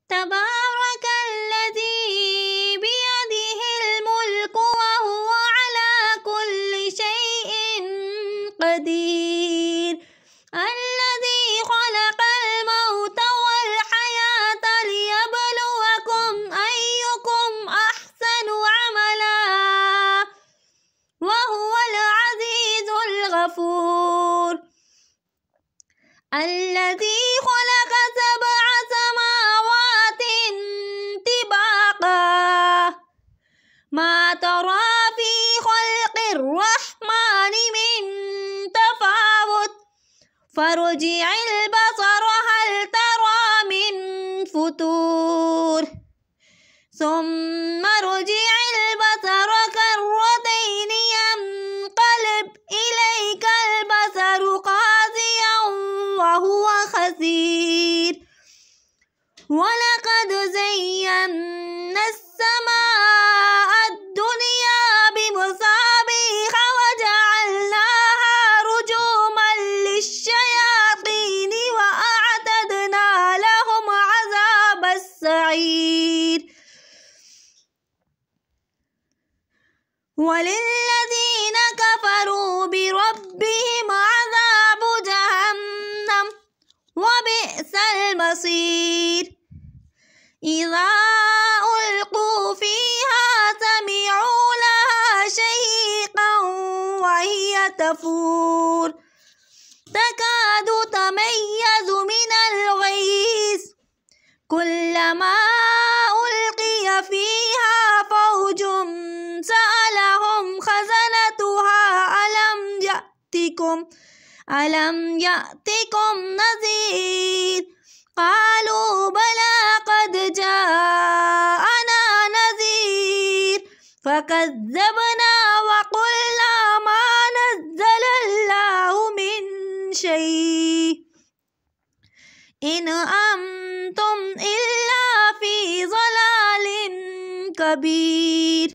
تبارك الذي بيده الملك وهو على كل شيء قدير الذي خلق الموت والحياة ليبلوكم أيكم أحسن عملا وهو العزيز الغفور الذي خلق 7 سماوات طباقا ما ترى في خلق الرحمن من تفاوت فارجع البصر هل ترى من فتور ثم ارجع البصر كرتين ينقلب إليك البصر خاسئا وهو خسير ولقد زينا السماء الدنيا بمصابيح وجعلناها رجوما للشياطين وأعتدنا لهم عذاب السعير وللذين كفروا بربهم عذاب جهنم وبئس المصير إذا ألقوا فيها سمعوا لها شهيقا وهي تفور تكاد تميز من الغيظ كلما ألقي فيها فوج سألهم خزنتها ألم يأتكم نذير قالوا بلى قد جاءنا نذير فكذبنا وقلنا ما نزل الله من شيء إن أنتم إلا في ضلال كبير.